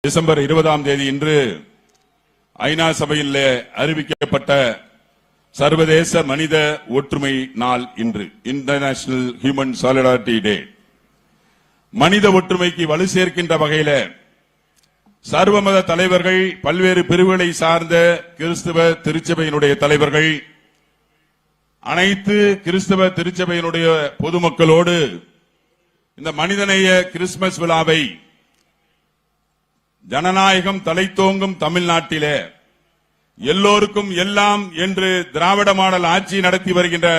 December 20ஆம் தேதி இன்று ஐநா சபையில் அறிவிக்கப்பட்ட சர்வதேச மனித ஒற்றுமை நாள் இன்று இன்டர்நேஷனல் ஹியூமன் சாலிடாரிட்டி டே. மனித ஒற்றுமைக்கு வலு சேர்க்கின்ற வகையில் சர்வமத தலைவர்கள், பல்வேறு பிரிவுகளை சார்ந்த கிறிஸ்தவ திருச்சபையினுடைய தலைவர்கள், அனைத்து கிறிஸ்தவ திருச்சபையினுடைய பொதுமக்களோடு இந்த மனிதநேய கிறிஸ்துமஸ் விழாவை ஜனநாயகம் தலைத்தோங்கும் தமிழ்நாட்டிலே எல்லோருக்கும் எல்லாம் என்று திராவிட மாடல் ஆட்சி நடத்தி வருகின்ற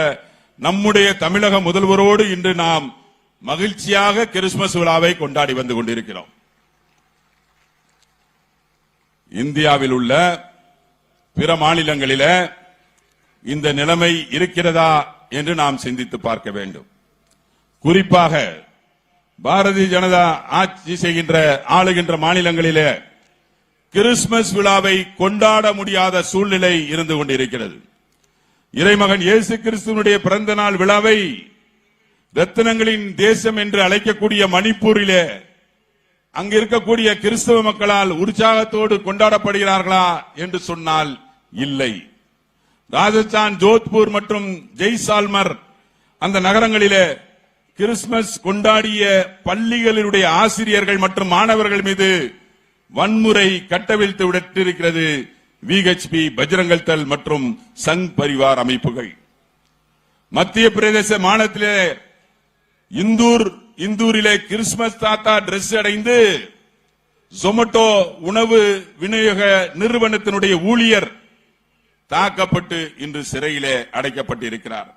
நம்முடைய தமிழக முதல்வரோடு இன்று நாம் மகிழ்ச்சியாக கிறிஸ்துமஸ் விழாவை கொண்டாடி வந்து கொண்டிருக்கிறோம். இந்தியாவில் உள்ள பிற மாநிலங்களில இந்த நிலைமை இருக்கிறதா என்று நாம் சிந்தித்து பார்க்க வேண்டும். குறிப்பாக பாரதிய ஜனதா ஆட்சி செய்கின்ற ஆளுகின்ற மாநிலங்களிலே கிறிஸ்துமஸ் விழாவை கொண்டாட முடியாத சூழ்நிலை இருந்து கொண்டிருக்கிறது. இறைமகன் இயேசு கிறிஸ்துவனுடைய பிறந்த நாள் விழாவை ரத்தினங்களின் தேசம் என்று அழைக்கக்கூடிய மணிப்பூரிலே அங்கு இருக்கக்கூடிய கிறிஸ்தவ மக்களால் உற்சாகத்தோடு கொண்டாடப்படுகிறார்களா என்று சொன்னால் இல்லை. ராஜஸ்தான், ஜோத்பூர் மற்றும் ஜெய்சால்மர் அந்த நகரங்களிலே கிறிஸ்துமஸ் கொண்டாடிய பள்ளிகளினுடைய ஆசிரியர்கள் மற்றும் மாணவர்கள் மீது வன்முறை கட்டவிழ்த்து விட்டிருக்கிறது விஹெச்பி, பஜ்ரங்கல் தள் மற்றும் சங் பரிவார் அமைப்புகள். மத்திய பிரதேச மாநிலத்திலே இந்தூரிலே கிறிஸ்துமஸ் தாத்தா டிரெஸ் அடைந்து ஜொமேட்டோ உணவு விநியோக நிறுவனத்தினுடைய ஊழியர் தாக்கப்பட்டு இன்று சிறையிலே அடைக்கப்பட்டிருக்கிறார்.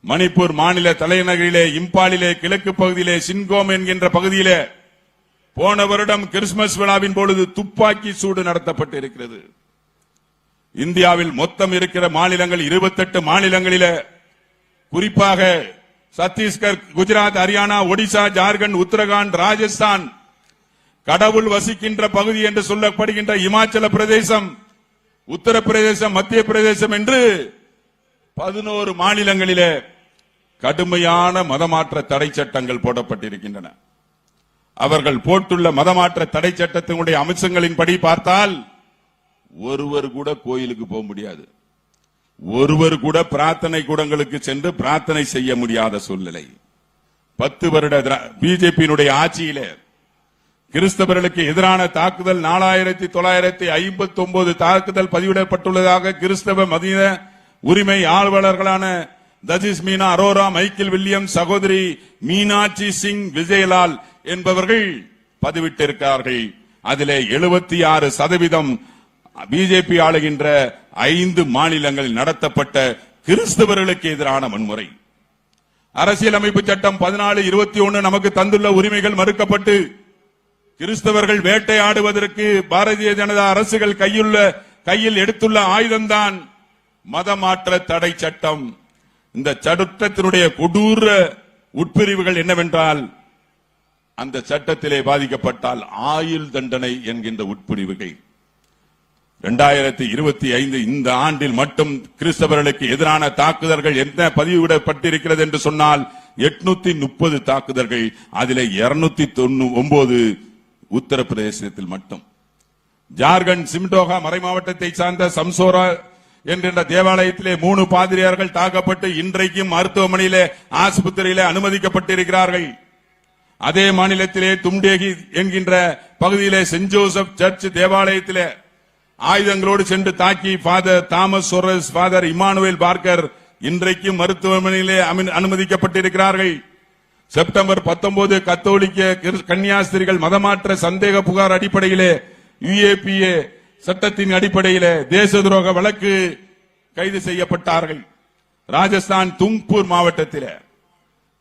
மணிப்பூர் மாநில தலைநகரிலே இம்பாலிலே கிழக்கு பகுதியிலே சின்கோம் என்கின்ற பகுதியிலே போன வருடம் கிறிஸ்துமஸ் விழாவின் பொழுது துப்பாக்கி சூடு நடத்தப்பட்டிருக்கிறது. இந்தியாவில் மொத்தம் இருக்கிற மாநிலங்கள் 28 மாநிலங்களிலே குறிப்பாக சத்தீஸ்கர், குஜராத், ஹரியானா, ஒடிசா, ஜார்க்கண்ட், உத்தரகாண்ட், ராஜஸ்தான், கடவுள் வசிக்கின்ற பகுதி என்று சொல்லப்படுகின்ற இமாச்சல பிரதேசம், உத்தரப்பிரதேசம், மத்திய பிரதேசம் என்று 11 மாநிலங்களிலே கடுமையான மதமாற்ற தடை சட்டங்கள் போடப்பட்டிருக்கின்றன. அவர்கள் போட்டுள்ள மதமாற்ற தடை சட்டத்தினுடைய அம்சங்களின்படி பார்த்தால் ஒருவர் கூட கோயிலுக்கு போக முடியாது, ஒருவர் கூட பிரார்த்தனை கூடங்களுக்கு சென்று பிரார்த்தனை செய்ய முடியாத சூழ்நிலை. 10 வருட பிஜேபியினுடைய ஆட்சியிலே கிறிஸ்தவர்களுக்கு எதிரான தாக்குதல் 4959 தாக்குதல் பதிவிடப்பட்டுள்ளதாக கிறிஸ்தவ மனித உரிமை ஆர்வலர்களான தஜிஸ் மீனா அரோரா, மைக்கேல் வில்லியம், சகோதரி மீனாட்சி சிங் விஜயலால் என்பவர்கள் பதிவிட்டிருக்கிறார்கள். அதிலே 76% பிஜேபி ஆளுகின்ற 5 மாநிலங்களில் நடத்தப்பட்ட கிறிஸ்தவர்களுக்கு எதிரான வன்முறை. அரசியலமைப்பு சட்டம் 1421 நமக்கு தந்துள்ள உரிமைகள் மறுக்கப்பட்டு கிறிஸ்தவர்கள் வேட்டையாடுவதற்கு பாரதிய ஜனதா அரசுகள் கையில் எடுத்துள்ள ஆயுதம்தான் மதமாற்ற தடை சட்டம். இந்த சட்டத்தினுடைய கொடூர உட்பிரிவுகள் என்னவென்றால் அந்த சட்டத்திலே பாதிக்கப்பட்டால் ஆயுள் தண்டனை என்கின்ற உட்பிரிவுகள். 2025 இந்த ஆண்டில் மட்டும் கிறிஸ்தவர்களுக்கு எதிரான தாக்குதல்கள் என்ன பதிவிடப்பட்டிருக்கிறது என்று சொன்னால் 830 தாக்குதல்கள், அதிலே 299 உத்தரப்பிரதேசத்தில் மட்டும். ஜார்க்கண்ட் சிம்டோகா மறைமாவட்டத்தை சார்ந்த சம்சோரா என்கின்ற தேவாலயத்திலே 3 பாதிரியார்கள் தாக்கப்பட்டு இன்றைக்கும் மருத்துவமனையிலே ஆஸ்பத்திரியிலே அனுமதிக்கப்பட்டிருக்கிறார்கள். அதே மாநிலத்திலே தும்டேகி என்கின்ற பகுதியிலே சென்ட் ஜோசப் சர்ச் தேவாலயத்திலே ஆயுதங்களோடு சென்று தாக்கி father Thomas Soros, father Emmanuel Parker இன்றைக்கும் மருத்துவமனையிலே அனுமதிக்கப்பட்டிருக்கிறார்கள். செப்டம்பர் 19 கத்தோலிக்க கன்னியாஸ்திரிகள் மதமாற்ற சந்தேக புகார் அடிப்படையிலே UAPA சட்டத்தின் அடிப்படையிலே தேச துரோக வழக்கு கைது செய்யப்பட்டார்கள். ராஜஸ்தான் துங்பூர் மாவட்டத்தில்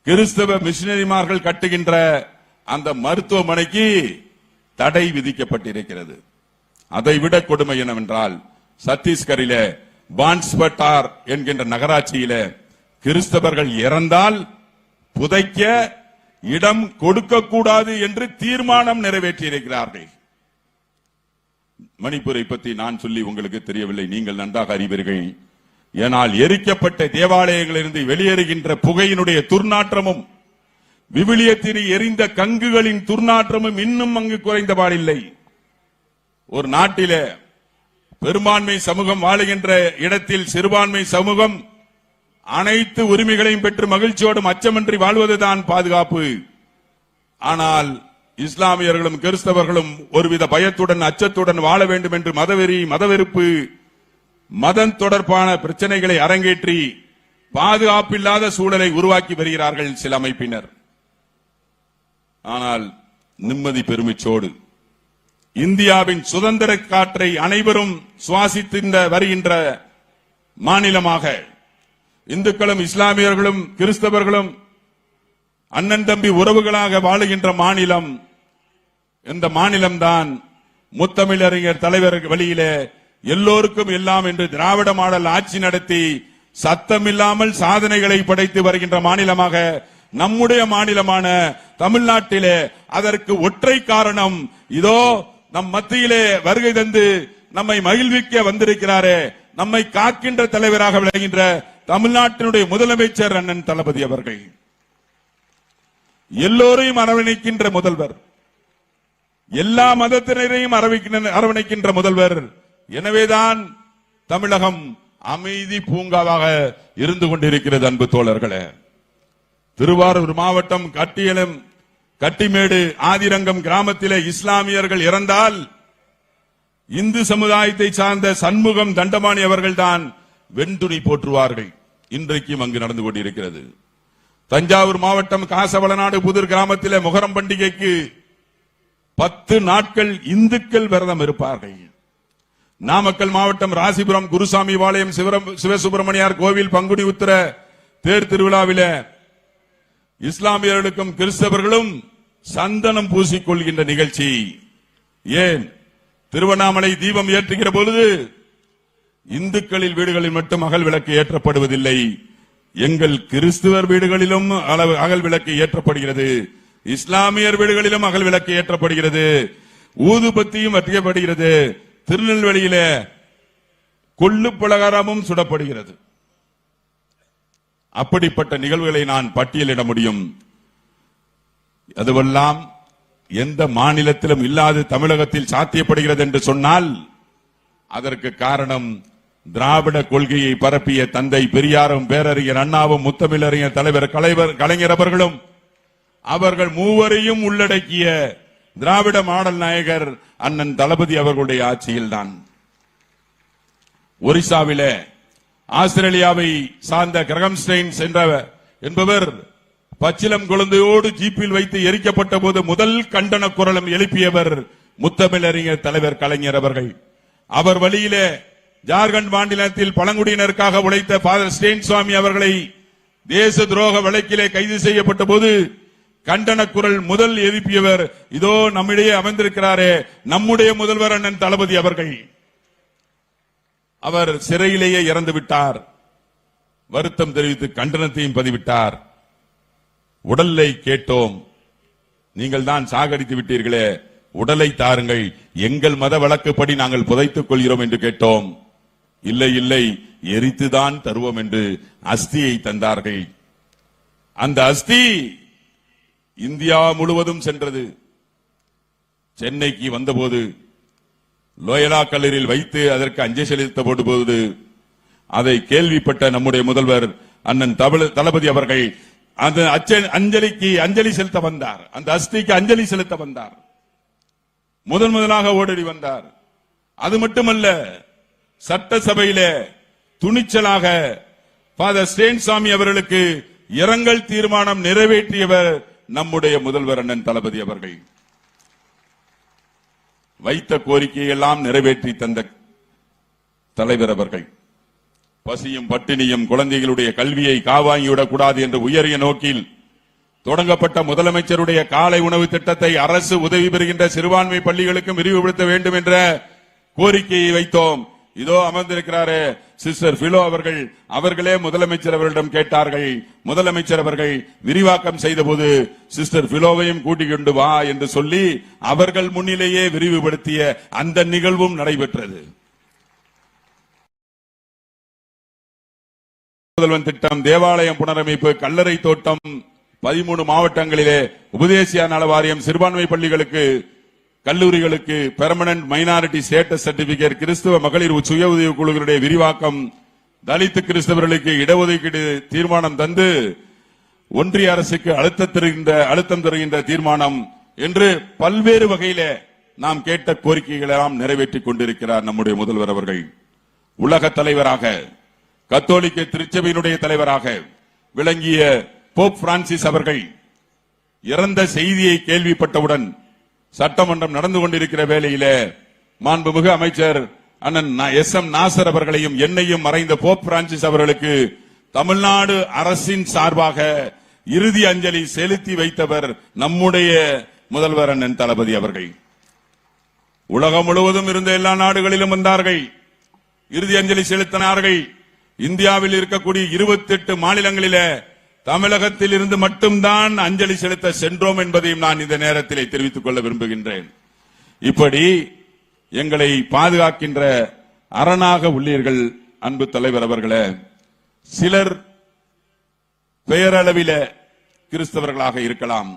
கிறிஸ்தவ மிஷனரிமார்கள் கட்டுகின்ற அந்த மருத்துவமனைக்கு தடை விதிக்கப்பட்டிருக்கிறது. அதைவிட கொடுமை என்னவென்றால் சத்தீஸ்கரிலே பான்ஸ்பட்டார் என்கின்ற நகராட்சியிலே கிறிஸ்தவர்கள் இறந்தால் புதைக்க இடம் கொடுக்கக்கூடாது என்று தீர்மானம் நிறைவேற்றியிருக்கிறார்கள். மணிப்பூரை பற்றி நான் சொல்லி உங்களுக்கு தெரியவில்லை, நீங்கள் நன்றாக அறிவீர்கள். ஏனால் எரிக்கப்பட்ட தேவாலயங்களிலிருந்து வெளியேறுகின்ற புகையினுடைய துர்நாற்றமும் விவிலியத்தினை எரிந்த கங்குகளின் துர்நாற்றமும் இன்னும் அங்கு குறைந்தபாடில்லை. ஒரு நாட்டிலே பெரும்பான்மை சமூகம் வாழுகின்ற இடத்தில் சிறுபான்மை சமூகம் அனைத்து உரிமைகளையும் பெற்று மகிழ்ச்சியோடும் அச்சமின்றி வாழ்வதுதான் பாதுகாப்பு. ஆனால் இஸ்லாமியர்களும் கிறிஸ்தவர்களும் ஒருவித பயத்துடன் அச்சத்துடன் வாழ வேண்டும் என்று மதவெறி மதவெறுப்பு மதம் தொடர்பான பிரச்சனைகளை அரங்கேற்றி பாதுகாப்பில்லாத சூழலை உருவாக்கி வருகிறார்கள் சில அமைப்பினர். ஆனால் நிம்மதி பெருமிச்சோடு இந்தியாவின் சுதந்திர காற்றை அனைவரும் சுவாசித்து வருகின்ற மாநிலமாக இந்துக்களும் இஸ்லாமியர்களும் கிறிஸ்தவர்களும் அண்ணன் தம்பி உறவுகளாக வாழுகின்ற மாநிலம் இந்த மாநிலம்தான் முத்தமிழறிஞர் தலைவர் வழியிலே எல்லோருக்கும் எல்லாம் என்று திராவிட மாடல் ஆட்சி நடத்தி சத்தமில்லாமல் சாதனைகளை படைத்து வருகின்ற மாநிலமாக நம்முடைய மாநிலமான தமிழ்நாட்டிலே அதற்கு ஒற்றை காரணம் இதோ நம் மத்தியிலே வருகை தந்து நம்மை மகிழ்விக்க வந்திருக்கிறாரே, நம்மை காக்கின்ற தலைவராக விளங்குகின்ற தமிழ்நாட்டினுடைய முதலமைச்சர் அண்ணன் தளபதி அவர்கள். எல்லோரையும் அரவணைக்கின்ற முதல்வர், எல்லா மதத்தினரையும் அரவணைக்கின்ற முதல்வர். எனவேதான் தமிழகம் அமைதி பூங்காவாக இருந்து கொண்டிருக்கிறது. அன்பு தோழர்களே, திருவாரூர் மாவட்டம் கட்டிமேடு ஆதிரங்கம் கிராமத்திலே இஸ்லாமியர்கள் இறந்தால் இந்து சமுதாயத்தை சார்ந்த சண்முகம் தண்டமாணி அவர்கள்தான் வெண்துணி போற்றுவார்கள். இன்றைக்கும் அங்கு நடந்து கொண்டிருக்கிறது. தஞ்சாவூர் மாவட்டம் காசவளநாடு புதூர் கிராமத்திலே முகரம் பண்டிகைக்கு 10 நாட்கள் இந்துக்கள் விரதம் இருப்பார்கள். நாமக்கல் மாவட்டம் ராசிபுரம் குருசாமி பாளையம் சிவசுப்பிரமணியார் கோவில் பங்குனி உத்திர தேர் திருவிழாவில இஸ்லாமியர்களுக்கும் கிறிஸ்தவர்களும் சந்தனம் பூசிக்கொள்கின்ற நிகழ்ச்சி. ஏன் திருவண்ணாமலை தீபம் ஏற்றுகிற பொழுது இந்துக்களில் வீடுகளில் மட்டும் அகல் விளக்கு ஏற்றப்படுவதில்லை, எங்கள் கிறிஸ்துவர் வீடுகளிலும் அகல் விளக்கு ஏற்றப்படுகிறது, இஸ்லாமியர் வீடுகளிலும் அகல் விளக்கு ஏற்றப்படுகிறது, ஊதுபத்தியும் வற்றியப்படுகிறது, திருநெல்வேலியில கொள்ளு பலகாரமும் சுடப்படுகிறது. அப்படிப்பட்ட நிகழ்வுகளை நான் பட்டியலிட முடியும். அதுவெல்லாம் எந்த மாநிலத்திலும் இல்லாது தமிழகத்தில் சாத்தியப்படுகிறது என்று சொன்னால் அதற்கு காரணம் திராவிட கொள்கையை பரப்பிய தந்தை பெரியாரும் பேரறிஞர் அண்ணாவும் முத்தமிழறிஞர் தலைவர் கலைஞர் அவர்களும் அவர்கள் மூவரையும் உள்ளடக்கிய திராவிட மாடல் நாயகர் அண்ணன் தளபதி அவர்களுடைய ஆட்சியில்தான். ஒரிசாவிலே ஆஸ்திரேலியாவை சார்ந்த கிரகம் ஸ்டெயின்ஸ் என்பவர் பச்சிலம் குழந்தையோடு ஜீப்பில் வைத்து எரிக்கப்பட்ட போது முதல் கண்டன குரலும் எழுப்பியவர் முத்தமிழறிஞர் தலைவர் கலைஞர் அவர்கள். அவர் வழியிலே ஜார்க்கண்ட் மாநிலத்தில் பழங்குடியினருக்காக உழைத்த ஃபாதர் ஸ்டேன் சுவாமி அவர்களை தேச துரோக வழக்கிலே கைது செய்யப்பட்ட போது கண்டன குரல் முதல் எழுப்பியவர் இதோ நம்மிடையே அமர்ந்திருக்கிறாரே நம்முடைய முதல்வர் அண்ணன் தளபதி அவர்கள். அவர் சிறையிலேயே இறந்து விட்டார். வருத்தம் தெரிவித்து கண்டனத்தையும் பதிவிட்டார். உடலை கேட்டோம், நீங்கள் தான் சாகடித்து விட்டீர்களே, உடலை தாருங்கள், எங்கள் மத வழக்குப்படி நாங்கள் புதைத்துக் கொள்கிறோம் என்று கேட்டோம். இல்லை இல்லை, எரித்துதான் தருவோம் என்று அஸ்தியை தந்தார்கள். அந்த அஸ்தி இந்தியா முழுவதும் சென்றது. சென்னைக்கு வந்தபோது லோயலா கல்லூரியில் வைத்து அதற்கு அஞ்சலி செலுத்தப்பட்ட போது அதை கேள்விப்பட்ட நம்முடைய முதல்வர் அண்ணன் தளபதி அவர்கள் அந்த அஞ்சலிக்கு அஞ்சலி செலுத்த வந்தார். அந்த அஸ்திக்கு அஞ்சலி செலுத்த வந்தார். முதலாக ஓடடி வந்தார். அது மட்டுமல்ல, சட்டசபையிலே துணிச்சலாக ஃபாதர் ஸ்டேன்சாமி அவர்களுக்கு இரங்கல் தீர்மானம் நிறைவேற்றியவர் நம்முடைய முதல்வர் அண்ணன் தளபதி அவர்கள். வைத்த கோரிக்கையை எல்லாம் நிறைவேற்றி தந்த தலைவர் அவர்கள். பசியும் பட்டினியும் குழந்தைகளுடைய கல்வியை காவாங்கிவிடக் கூடாது என்ற உயரிய நோக்கில் தொடங்கப்பட்ட முதலமைச்சருடைய காலை உணவு திட்டத்தை அரசு உதவி பெறுகின்ற சிறுபான்மை பள்ளிகளுக்கும் விரிவுபடுத்த வேண்டும் என்ற கோரிக்கையை வைத்தோம். இதோ அமர்ந்திருக்கிறாரே சிஸ்டர் பிலோ அவர்கள், அவர்களே முதலமைச்சர் அவர்களிடம் கேட்டார்கள். முதலமைச்சர் அவர்கள் விரிவாக்கம் செய்த போது சிஸ்டர் பிலோவையும் கூட்டிக் கொண்டு வா என்று சொல்லி அவர்கள் முன்னிலேயே விரிவுபடுத்திய அந்த நிகழ்வும் நடைபெற்றது. முதல்வன் திட்டம், தேவாலயம் புனரமைப்பு, கல்லறை தோட்டம், 13 மாவட்டங்களிலே உபதேசியா நல வாரியம், சிறுபான்மை பள்ளிகளுக்கு கல்லூரிகளுக்கு பெர்மனன்ட் மைனாரிட்டி ஸ்டேட்டஸ் சர்டிபிகேட், கிறிஸ்தவ மகளிர் சுய உதவி குழுக்களுடைய விரிவாக்கம், தலித் கிறிஸ்தவர்களுக்கு இடஒதுக்கீடு தீர்மானம் தந்து ஒன்றிய அரசுக்கு அழுத்தம் தருகின்ற தீர்மானம் என்று பல்வேறு வகையில நாம் கேட்ட கோரிக்கைகளை எல்லாம் நிறைவேற்றிக் கொண்டிருக்கிறார் நம்முடைய முதல்வர் அவர்கள். உலக தலைவராக, கத்தோலிக்க திருச்சபையினுடைய தலைவராக விளங்கிய போப் பிரான்சிஸ் அவர்கள் இறந்த செய்தியை கேள்விப்பட்டவுடன் சட்டமன்றம் நடந்து கொண்டிருக்கிற வேளையில மாண்புமிகு அமைச்சர் அண்ணன் SM நாசர் அவர்களையும் என்னையும் மறைந்த போப் பிரான்சிஸ் அவர்களுக்கு தமிழ்நாடு அரசின் சார்பாக இறுதி அஞ்சலி செலுத்தி வைத்தவர் நம்முடைய முதல்வர் அண்ணன் தளபதி அவர்கள். உலகம் முழுவதும் இருந்த எல்லா நாடுகளிலும் வந்தார்கள், இறுதி அஞ்சலி செலுத்தினார்கள். இந்தியாவில் இருக்கக்கூடிய 28 மாநிலங்களிலே தமிழகத்தில் இருந்து மட்டும்தான் அஞ்சலி செலுத்த சென்றோம் என்பதையும் நான் இந்த நேரத்தில் தெரிவித்துக் கொள்ள விரும்புகின்றேன். இப்படி எங்களை பாதுகாக்கின்ற அரணாக உள்ளீர்கள் அன்பு தலைவர் அவர்களே. சிலர் பெயரளவில கிறிஸ்தவர்களாக இருக்கலாம்,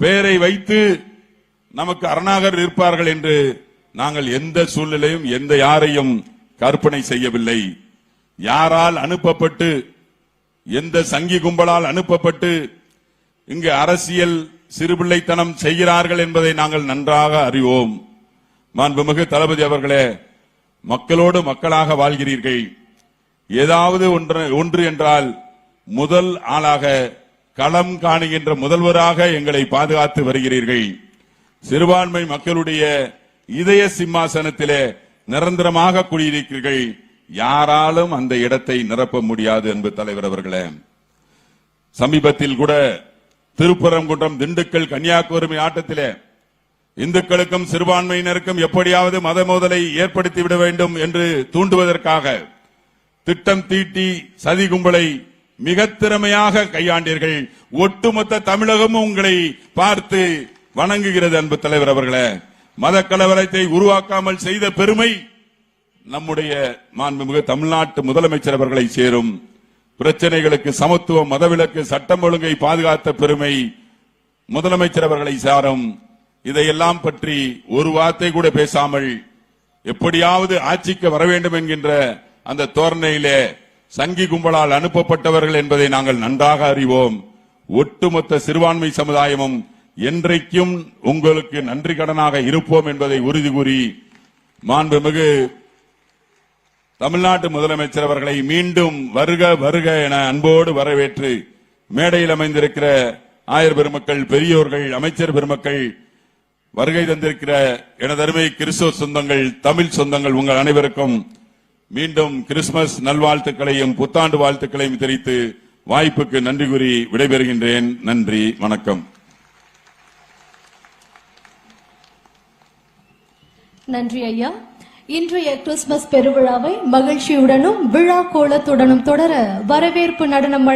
பெயரை வைத்து நமக்கு அரணாக இருப்பார்கள் என்று நாங்கள் எந்த சூழ்நிலையும் எந்த யாரையும் கற்பனை செய்யவில்லை. யாரால் அனுப்பப்பட்டு, எந்த சங்கி கும்பலால் அனுப்பப்பட்டு இங்கு அரசியல் சிறுபிள்ளைத்தனம் செய்கிறார்கள் என்பதை நாங்கள் நன்றாக அறிவோம். மாண்புமிகு தளபதி அவர்களே, மக்களோடு மக்களாக வாழ்கிறீர்கள். ஏதாவது ஒன்று என்றால் முதல் ஆளாக களம் காணுகின்ற முதல்வராக எங்களை பாதுகாத்து வருகிறீர்கள். சிறுபான்மை மக்களுடைய இதய சிம்மாசனத்திலே நிரந்தரமாக குடியிருக்கிறீர்கள். யாராலும் அந்த இடத்தை நிரப்ப முடியாது என்பது தலைவர் அவர்களே. சமீபத்தில் கூட திருப்பரங்குன்றம், திண்டுக்கல், கன்னியாகுமரி ஆட்டத்திலே இந்துக்களுக்கும் சிறுபான்மையினருக்கும் எப்படியாவது மத மோதலை ஏற்படுத்திவிட வேண்டும் என்று தூண்டுவதற்காக திட்டம் தீட்டி சதி கும்பலை மிக திறமையாக கையாண்டீர்கள். ஒட்டுமொத்த தமிழகமும் உங்களை பார்த்து வணங்குகிறது அன்பு தலைவர் அவர்களே. மத கலவரத்தை உருவாக்காமல் செய்த பெருமை நம்முடைய மாண்புமிகு தமிழ்நாட்டு முதலமைச்சர் அவர்களை சேரும். பிரச்சனைகளுக்கு சமத்துவம், மதவிலக்கு, சட்டம் ஒழுங்கை பாதுகாத்த பெருமை முதலமைச்சர் அவர்களை சாரும். இதையெல்லாம் பற்றி ஒரு வார்த்தை கூட பேசாமல் எப்படியாவது ஆட்சிக்கு வர வேண்டும் என்கின்ற அந்த தோரணையிலே சங்கி கும்பலால் அனுப்பப்பட்டவர்கள் என்பதை நாங்கள் நன்றாக அறிவோம். ஒட்டுமொத்த சிறுபான்மை சமுதாயமும் என்றைக்கும் உங்களுக்கு நன்றி கடனாக இருப்போம் என்பதை உறுதி கூறி மாண்புமிகு தமிழ்நாட்டு முதலமைச்சர் அவர்களை மீண்டும் வருக வருக என அன்போடு வரவேற்று மேடையில் அமைந்திருக்கிற ஆயர் பெருமக்கள், பெரியோர்கள், அமைச்சர் பெருமக்கள், வருகை தந்திருக்கிற எனதருமை கிறிஸ்தவ சொந்தங்கள், தமிழ் சொந்தங்கள், உங்கள் அனைவருக்கும் மீண்டும் கிறிஸ்துமஸ் நல்வாழ்த்துக்களையும் புத்தாண்டு வாழ்த்துக்களையும் தெரிவித்து வாய்ப்புக்கு நன்றி கூறி விடைபெறுகின்றேன். நன்றி, வணக்கம். நன்றி ஐயா. இன்றைய கிறிஸ்துமஸ் பெருவிழாவை மகிழ்ச்சியுடனும் விழா கோலத்துடனும் தொடர வரவேற்பு நடனம்